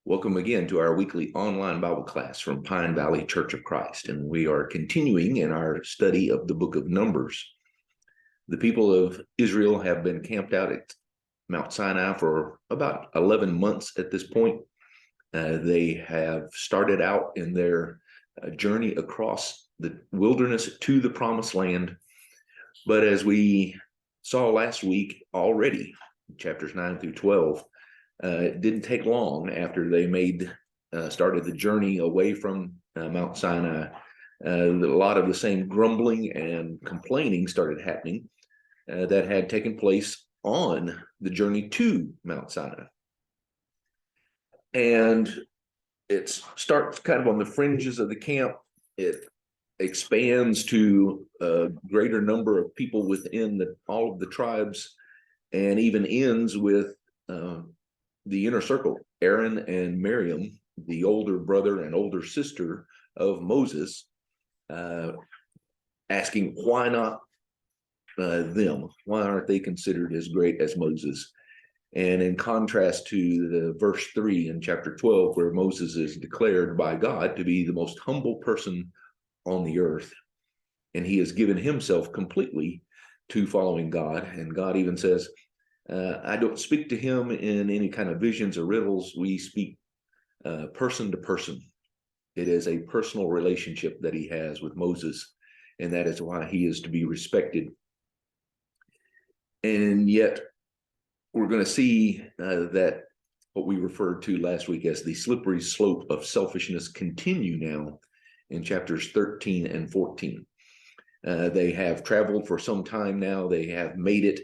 Welcome again to our weekly online Bible class from Pine Valley Church of Christ, and we are continuing in our study of the book of Numbers. The people of Israel have been camped out at Mount Sinai for about 11 months at this point. They have started out in their journey across the wilderness to the promised land, but as we saw last week already, chapters 9 through 12, it didn't take long after they started the journey away from Mount Sinai. A lot of the same grumbling and complaining started happening that had taken place on the journey to Mount Sinai. And it starts kind of on the fringes of the camp. It expands to a greater number of people within all of the tribes, and even ends with the inner circle, Aaron and Miriam, the older brother and older sister of Moses, asking why not them? Why aren't they considered as great as Moses? And in contrast to the verse 3 in chapter 12, where Moses is declared by God to be the most humble person on the earth, and he has given himself completely to following God. And God even says, I don't speak to him in any kind of visions or riddles. We speak person to person. It is a personal relationship that he has with Moses, and that is why he is to be respected. And yet, we're going to see that what we referred to last week as the slippery slope of selfishness continue now in chapters 13 and 14. They have traveled for some time now. They have made it.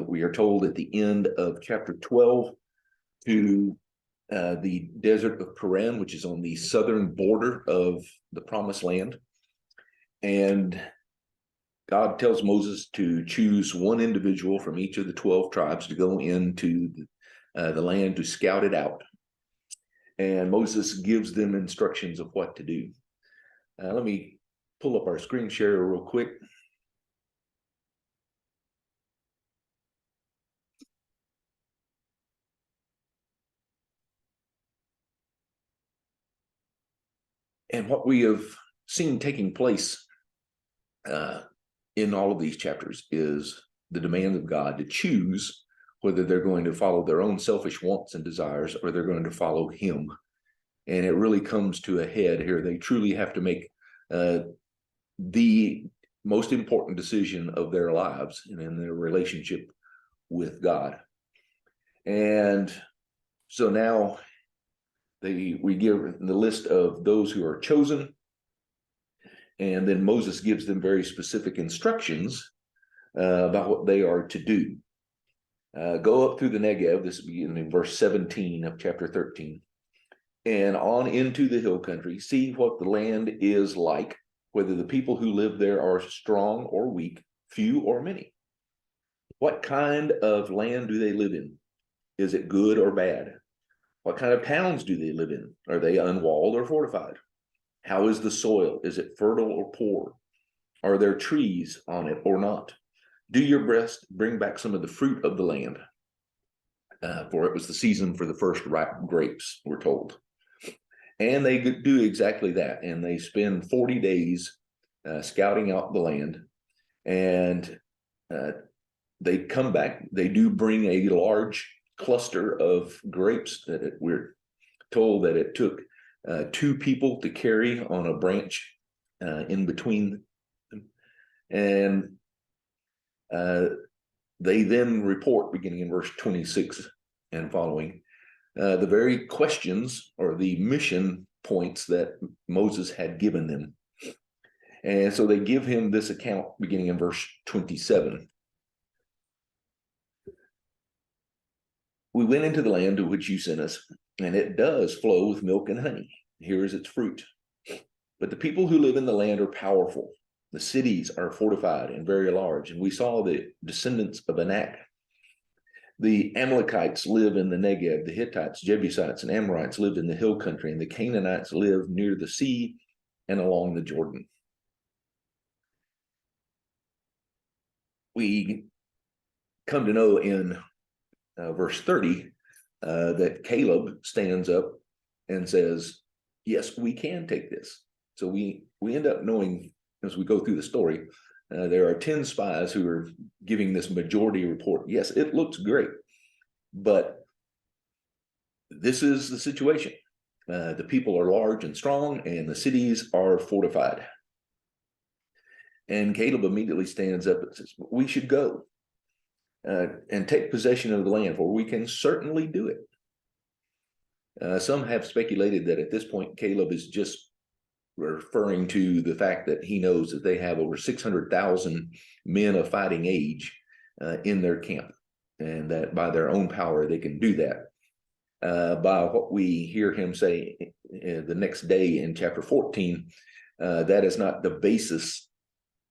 We are told at the end of chapter 12 to the desert of Paran, which is on the southern border of the promised land. And God tells Moses to choose one individual from each of the 12 tribes to go into the land to scout it out. And Moses gives them instructions of what to do. Let me pull up our screen share real quick. And what we have seen taking place in all of these chapters is the demand of God to choose whether they're going to follow their own selfish wants and desires or they're going to follow him. And it really comes to a head here. They truly have to make the most important decision of their lives and in their relationship with God. And so now we give the list of those who are chosen, and then Moses gives them very specific instructions about what they are to do. Go up through the Negev, this will be in verse 17 of chapter 13, and on into the hill country, see what the land is like, whether the people who live there are strong or weak, few or many. What kind of land do they live in? Is it good or bad? What kind of towns do they live in? Are they unwalled or fortified? How is the soil? Is it fertile or poor? Are there trees on it or not? Do your best, bring back some of the fruit of the land. For it was the season for the first ripe grapes, we're told. And they do exactly that. And they spend 40 days scouting out the land. And they come back. They do bring a large cluster of grapes that we're told that it took 2 people to carry on a branch in between them. And they then report, beginning in verse 26 and following, the very questions or the mission points that Moses had given them. And so they give him this account beginning in verse 27. We went into the land to which you sent us, and it does flow with milk and honey. Here is its fruit. But the people who live in the land are powerful. The cities are fortified and very large. And we saw the descendants of Anak. The Amalekites live in the Negev. The Hittites, Jebusites, and Amorites lived in the hill country. And the Canaanites live near the sea and along the Jordan. We come to know in verse 30 that Caleb stands up and says, yes, we can take this. So we end up knowing, as we go through the story, there are 10 spies who are giving this majority report. Yes, it looks great, but this is the situation. The people are large and strong, and the cities are fortified. And Caleb immediately stands up and says, we should go and take possession of the land, for we can certainly do it. Some have speculated that at this point, Caleb is just referring to the fact that he knows that they have over 600,000 men of fighting age in their camp, and that by their own power, they can do that. By what we hear him say the next day in chapter 14, that is not the basis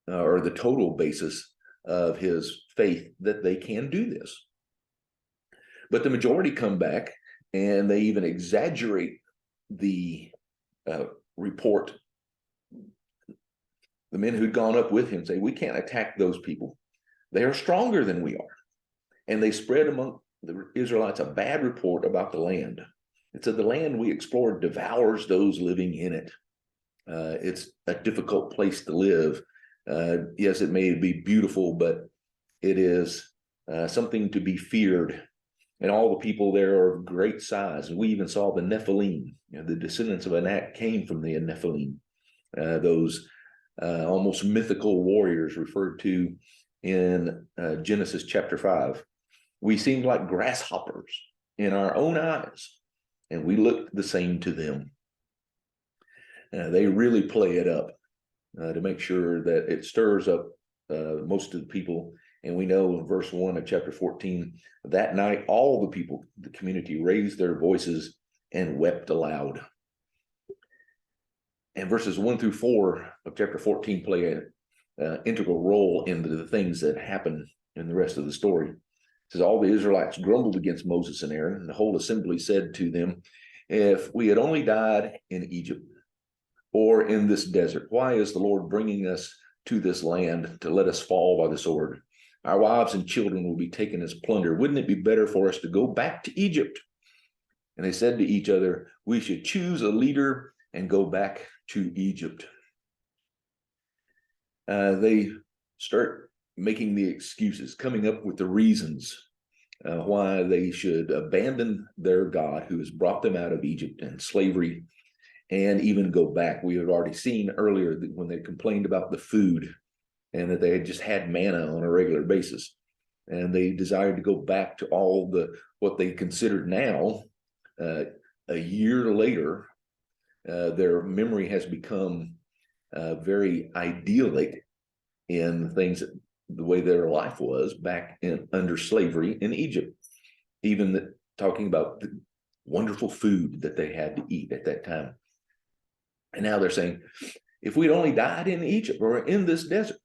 or the total basis of his faith that they can do this. But the majority come back, and they even exaggerate the report. The men who'd gone up with him say, we can't attack those people. They are stronger than we are. And they spread among the Israelites a bad report about the land. It said the land we explored devours those living in it. It's a difficult place to live. Yes, it may be beautiful, but it is something to be feared. And all the people there are of great size. And we even saw the Nephilim. The descendants of Anak came from the Nephilim. Those almost mythical warriors referred to in Genesis chapter 5. We seemed like grasshoppers in our own eyes, and we looked the same to them. They really play it up to make sure that it stirs up most of the people. And we know in verse 1 of chapter 14, that night all the people, the community, raised their voices and wept aloud. And verses 1 through 4 of chapter 14 play an integral role in the things that happen in the rest of the story. It says, all the Israelites grumbled against Moses and Aaron, and the whole assembly said to them, if we had only died in Egypt or in this desert, why is the Lord bringing us to this land to let us fall by the sword? Our wives and children will be taken as plunder. Wouldn't it be better for us to go back to Egypt? And they said to each other, we should choose a leader and go back to Egypt. They start making the excuses, coming up with the reasons why they should abandon their God who has brought them out of Egypt and slavery, and even go back. We had already seen earlier that when they complained about the food and that they had just had manna on a regular basis, and they desired to go back to all what they considered now, a year later, their memory has become very idyllic in the way their life was back under slavery in Egypt. Even talking about the wonderful food that they had to eat at that time. And now they're saying, if we'd only died in Egypt or in this desert,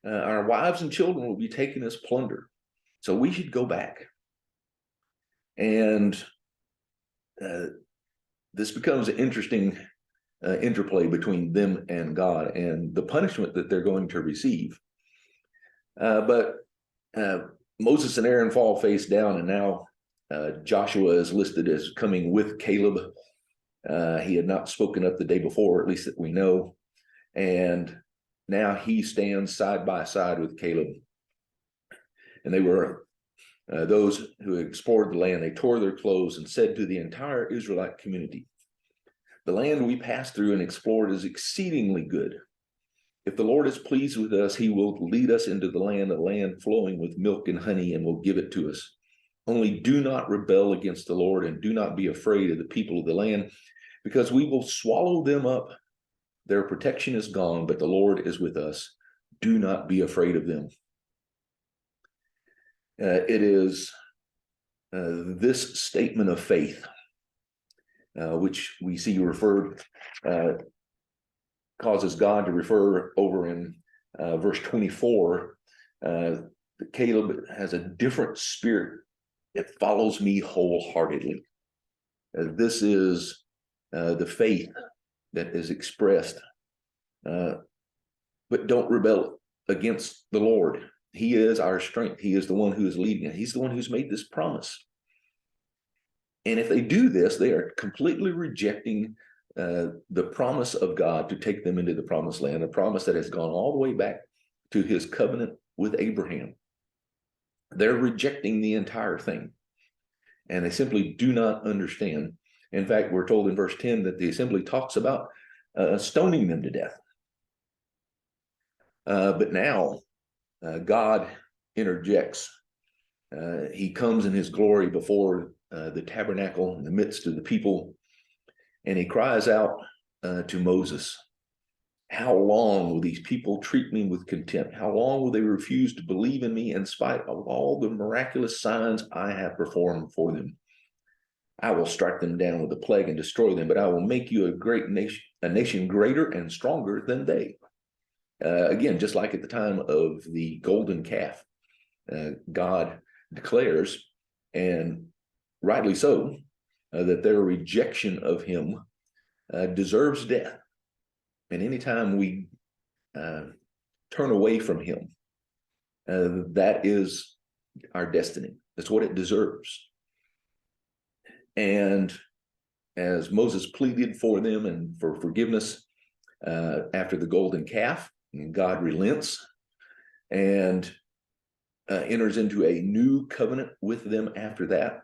our wives and children will be taken as plunder. So we should go back. And this becomes an interesting interplay between them and God and the punishment that they're going to receive. But Moses and Aaron fall face down, and now Joshua is listed as coming with Caleb. He had not spoken up the day before, at least that we know. And now he stands side by side with Caleb. And they were those who explored the land. They tore their clothes and said to the entire Israelite community, the land we passed through and explored is exceedingly good. If the Lord is pleased with us, he will lead us into the land, a land flowing with milk and honey, and will give it to us. Only do not rebel against the Lord, and do not be afraid of the people of the land, because we will swallow them up. Their protection is gone, but the Lord is with us. Do not be afraid of them. It is this statement of faith, which we see referred, causes God to refer over in verse 24. Caleb has a different spirit. It follows me wholeheartedly. This is the faith that is expressed. But don't rebel against the Lord. He is our strength. He is the one who is leading us. He's the one who's made this promise. And if they do this, they are completely rejecting the promise of God to take them into the promised land, a promise that has gone all the way back to his covenant with Abraham. They're rejecting the entire thing, and they simply do not understand. In fact, we're told in verse 10 that the assembly talks about stoning them to death. But now God interjects. He comes in his glory before the tabernacle in the midst of the people, and he cries out to Moses, "How long will these people treat me with contempt? How long will they refuse to believe in me in spite of all the miraculous signs I have performed for them? I will strike them down with a plague and destroy them, but I will make you a nation greater and stronger than they." Again, just like at the time of the golden calf, God declares, and rightly so, that their rejection of him deserves death. And anytime we turn away from him, that is our destiny. That's what it deserves. And as Moses pleaded for them and for forgiveness after the golden calf, God relents and enters into a new covenant with them after that.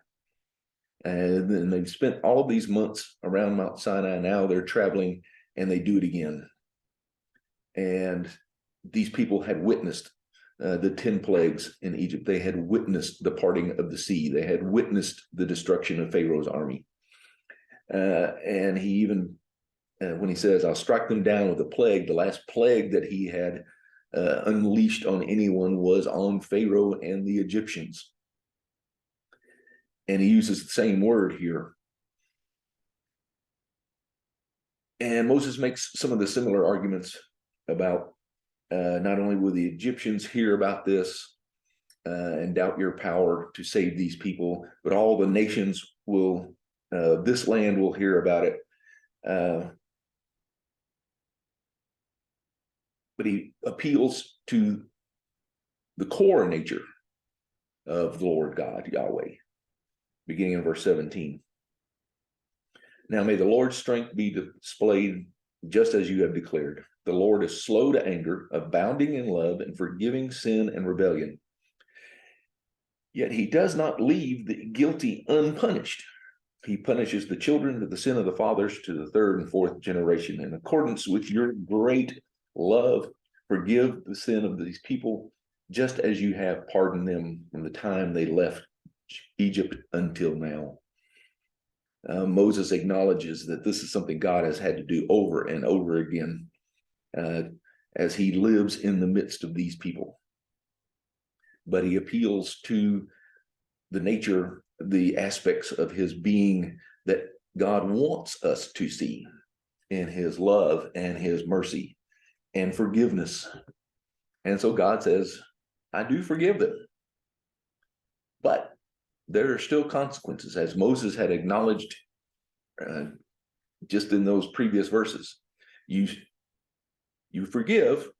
And then they've spent all of these months around Mount Sinai. Now they're traveling and they do it again. And these people had witnessed the 10 plagues in Egypt. They had witnessed the parting of the sea. They had witnessed the destruction of Pharaoh's army. And he even, when he says, "I'll strike them down with a plague," the last plague that he had unleashed on anyone was on Pharaoh and the Egyptians. And he uses the same word here. And Moses makes some of the similar arguments about not only will the Egyptians hear about this and doubt your power to save these people, but all the nations will, this land will hear about it. But he appeals to the core nature of the Lord God, Yahweh, beginning in verse 17. "Now may the Lord's strength be displayed just as you have declared. The Lord is slow to anger, abounding in love, and forgiving sin and rebellion. Yet he does not leave the guilty unpunished. He punishes the children of the sin of the fathers to the third and fourth generation. In accordance with your great love, forgive the sin of these people, just as you have pardoned them from the time they left Egypt until now." Moses acknowledges that this is something God has had to do over and over again as he lives in the midst of these people. But he appeals to the nature, the aspects of his being that God wants us to see in his love and his mercy and forgiveness. And so God says, "I do forgive them. But there are still consequences," as Moses had acknowledged just in those previous verses. You forgive,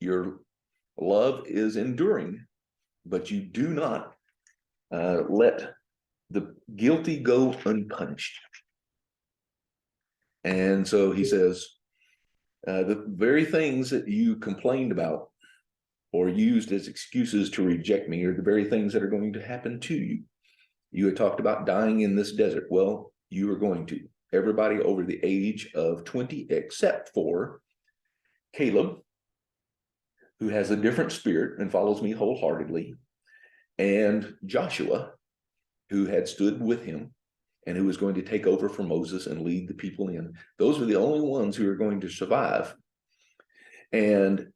your love is enduring, but you do not let the guilty go unpunished. And so he says, the very things that you complained about or used as excuses to reject me are the very things that are going to happen to you. You had talked about dying in this desert. Well, you are going to. Everybody over the age of 20, except for Caleb, who has a different spirit and follows me wholeheartedly, and Joshua, who had stood with him and who was going to take over for Moses and lead the people in. Those are the only ones who are going to survive. And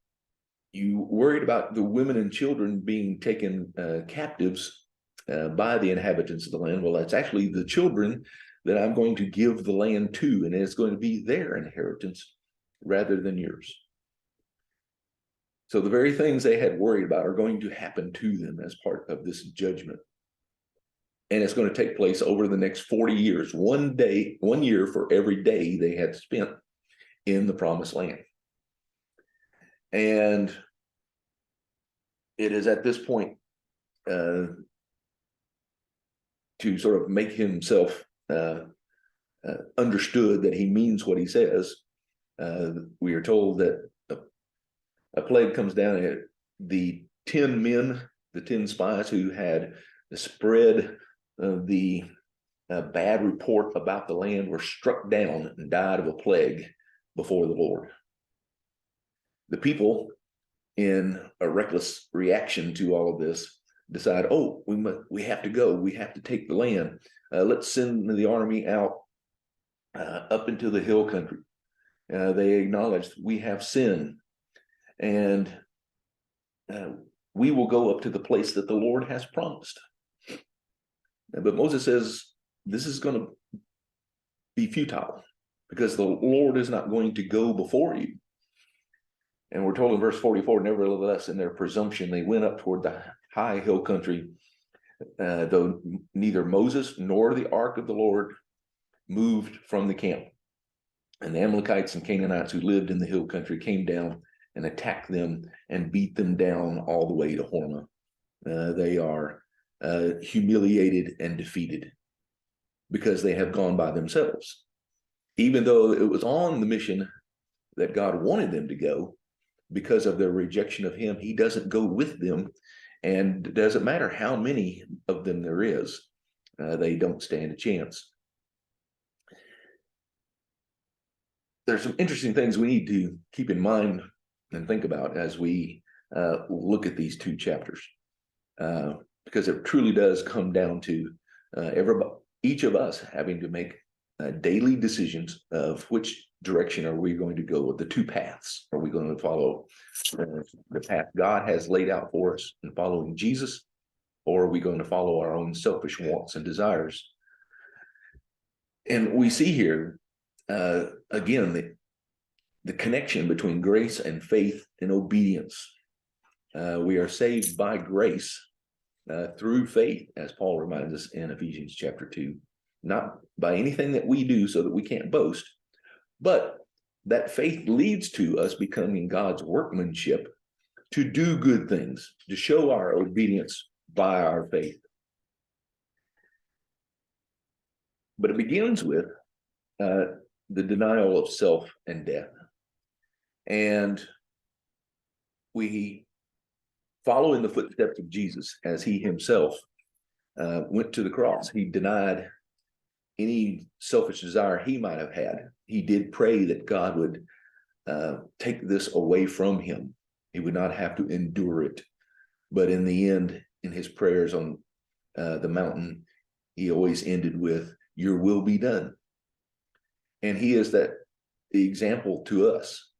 you worried about the women and children being taken captives by the inhabitants of the land. Well, that's actually the children that I'm going to give the land to, and it's going to be their inheritance rather than yours. So the very things they had worried about are going to happen to them as part of this judgment. And it's going to take place over the next 40 years, 1 year for every day they had spent in the promised land. And it is at this point to sort of make himself understood that he means what he says. We are told that a plague comes down, and the 10 men, the 10 spies who had spread the bad report about the land, were struck down and died of a plague before the Lord. The people, in a reckless reaction to all of this, decide, oh, we have to go. We have to take the land. Let's send the army out up into the hill country. They acknowledge we have sinned, and we will go up to the place that the Lord has promised. But Moses says this is going to be futile because the Lord is not going to go before you. And we're told in verse 44, nevertheless, in their presumption, they went up toward the high hill country, though neither Moses nor the ark of the Lord moved from the camp. And the Amalekites and Canaanites who lived in the hill country came down and attacked them and beat them down all the way to Hormah. They are humiliated and defeated because they have gone by themselves. Even though it was on the mission that God wanted them to go, because of their rejection of him, he doesn't go with them. And it doesn't matter how many of them there is, they don't stand a chance. There's some interesting things we need to keep in mind and think about as we look at these two chapters, because it truly does come down to each of us having to make daily decisions of which direction are we going to go. The two paths. Are we going to follow the path God has laid out for us in following Jesus, or are we going to follow our own selfish wants and desires? And we see here again the connection between grace and faith and obedience. We are saved by grace through faith, as Paul reminds us in Ephesians chapter 2, not by anything that we do so that we can't boast, but that faith leads to us becoming God's workmanship to do good things, to show our obedience by our faith. But it begins with the denial of self and death. And we follow in the footsteps of Jesus as he himself went to the cross. He denied any selfish desire he might have had. He did pray that God would take this away from him. He would not have to endure it. But in the end, in his prayers on the mountain, he always ended with, "Your will be done." And he is the example to us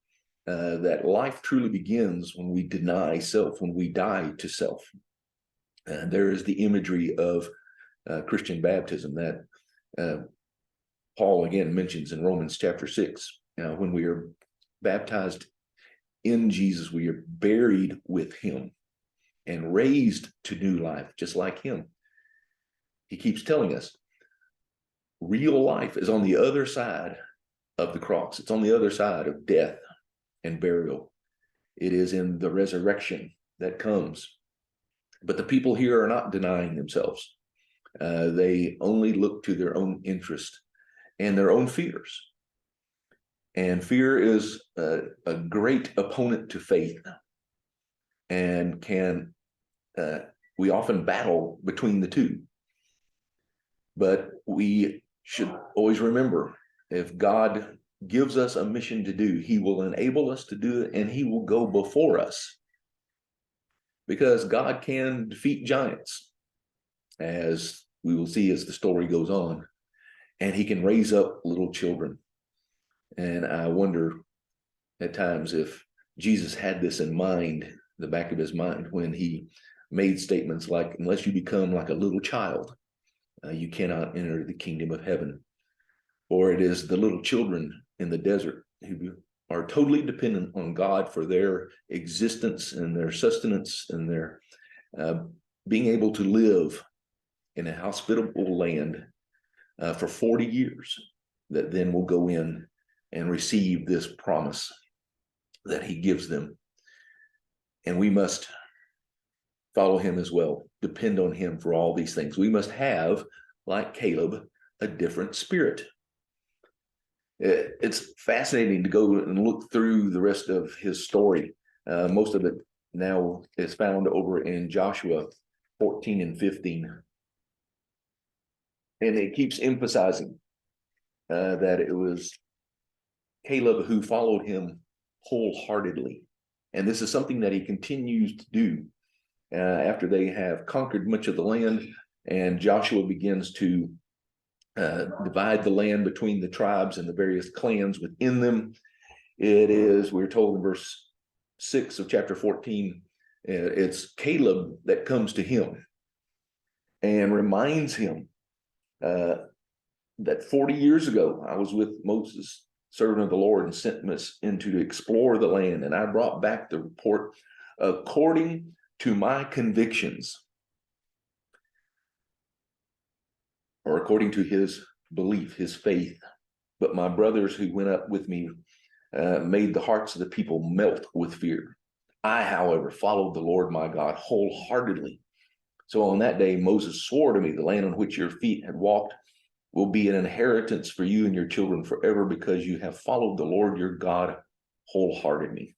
that life truly begins when we deny self, when we die to self. And there is the imagery of Christian baptism that Paul again mentions in Romans chapter 6. When we are baptized in Jesus, we are buried with him and raised to new life, just like him. He keeps telling us real life is on the other side of the cross. It's on the other side of death and burial. It is in the resurrection that comes. But the people here are not denying themselves. They only look to their own interest and their own fears. And fear is a great opponent to faith, and we often battle between the two. But we should always remember, if God gives us a mission to do, he will enable us to do it, and he will go before us. Because God can defeat giants, as we will see as the story goes on, and he can raise up little children. And I wonder at times if Jesus had this in mind, the back of his mind, when he made statements like, "Unless you become like a little child, you cannot enter the kingdom of heaven." Or it is the little children in the desert who are totally dependent on God for their existence and their sustenance and their being able to live in a hospitable land for 40 years, that then will go in and receive this promise that he gives them. And we must follow him as well, depend on him for all these things. We must have, like Caleb, a different spirit. It's fascinating to go and look through the rest of his story. Most of it now is found over in Joshua 14 and 15. And it keeps emphasizing that it was Caleb who followed him wholeheartedly. And this is something that he continues to do after they have conquered much of the land, and Joshua begins to divide the land between the tribes and the various clans within them. It is, we're told in verse 6 of chapter 14, it's Caleb that comes to him and reminds him that 40 years ago, I was with Moses, servant of the Lord, and sent us into to explore the land. And I brought back the report according to my convictions, or according to his belief, his faith. But my brothers who went up with me made the hearts of the people melt with fear. I, however, followed the Lord my God wholeheartedly. So on that day, Moses swore to me, the land on which your feet had walked will be an inheritance for you and your children forever, because you have followed the Lord your God wholeheartedly.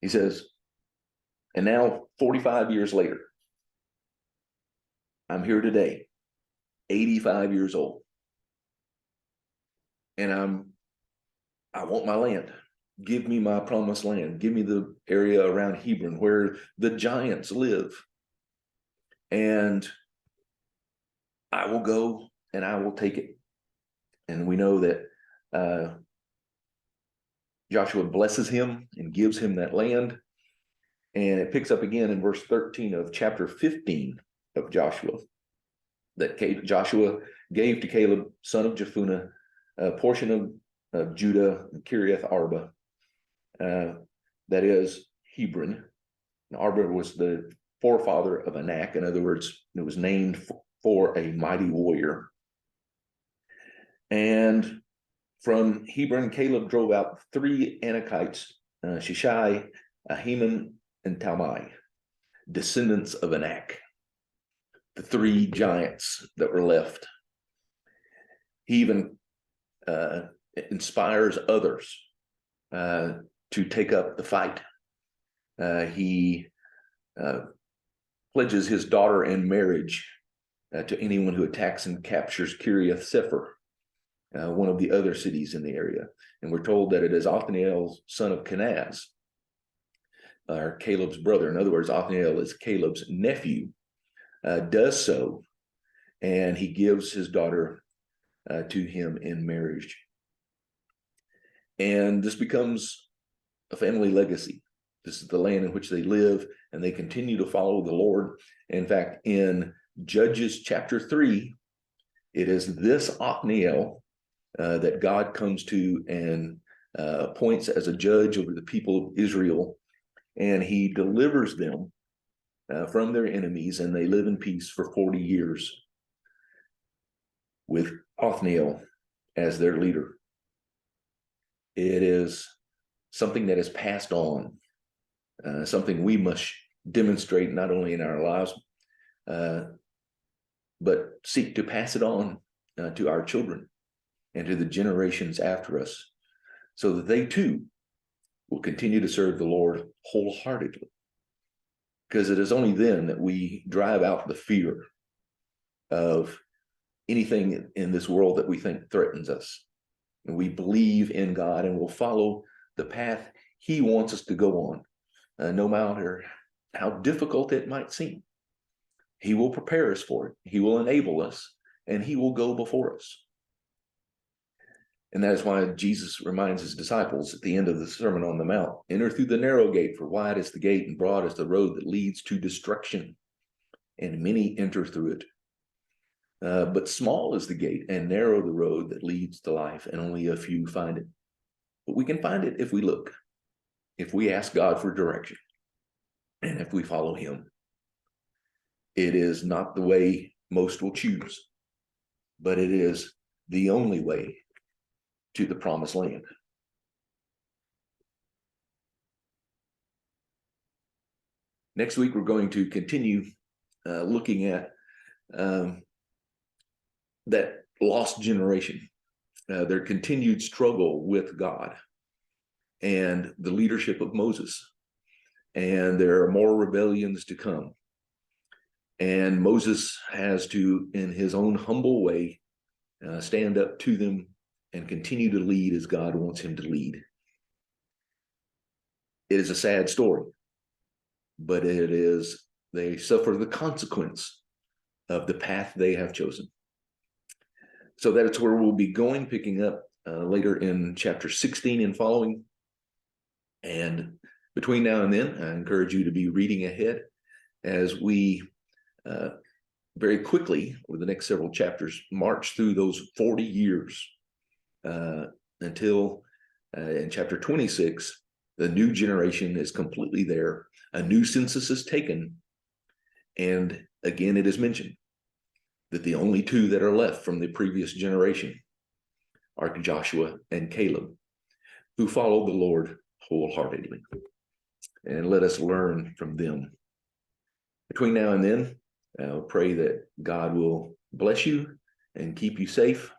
He says, and now 45 years later, I'm here today, 85 years old. And I want my land. Give me my promised land. Give me the area around Hebron where the giants live. And I will go and I will take it. And we know that Joshua blesses him and gives him that land. And it picks up again in verse 13 of chapter 15 of Joshua, that Joshua gave to Caleb, son of Jephunneh, a portion of Judah, Kiriath Arba, that is Hebron. And Arba was the forefather of Anak. In other words, it was named for a mighty warrior. And from Hebron, Caleb drove out 3 Anakites, Shishai, Ahiman, and Talmai, descendants of Anak, the 3 giants that were left. He even inspires others to take up the fight. He pledges his daughter in marriage to anyone who attacks and captures Kiriath Sefer, one of the other cities in the area. And we're told that it is Othniel, son of Kenaz, or Caleb's brother. In other words, Othniel is Caleb's nephew, does so, and he gives his daughter to him in marriage. And this becomes a family legacy. This is the land in which they live, and they continue to follow the Lord. In fact, in Judges chapter 3, it is this Othniel that God comes to and appoints as a judge over the people of Israel, and he delivers them from their enemies, and they live in peace for 40 years with Othniel as their leader. It is something that is passed on, something we must demonstrate not only in our lives, but seek to pass it on to our children and to the generations after us, so that they too will continue to serve the Lord wholeheartedly. Because it is only then that we drive out the fear of anything in this world that we think threatens us. And we believe in God and will follow the path he wants us to go on, no matter how difficult it might seem. He will prepare us for it. He will enable us, and he will go before us. And that is why Jesus reminds his disciples at the end of the Sermon on the Mount, enter through the narrow gate, for wide is the gate and broad is the road that leads to destruction, and many enter through it. But small is the gate and narrow the road that leads to life, and only a few find it. But we can find it if we look, if we ask God for direction, and if we follow him. It is not the way most will choose, but it is the only way to the promised land. Next week, we're going to continue looking at that lost generation, their continued struggle with God, and the leadership of Moses. And there are more rebellions to come. And Moses has to, in his own humble way, stand up to them and continue to lead as God wants him to lead. It is a sad story, but they suffer the consequence of the path they have chosen. So that's where we'll be going, picking up later in chapter 16 and following. And between now and then, I encourage you to be reading ahead as we very quickly, over the next several chapters, march through those 40 years until in chapter 26, the new generation is completely there. A new census is taken. And again, it is mentioned that the only two that are left from the previous generation are Joshua and Caleb, who followed the Lord wholeheartedly. And let us learn from them. Between now and then, I'll pray that God will bless you and keep you safe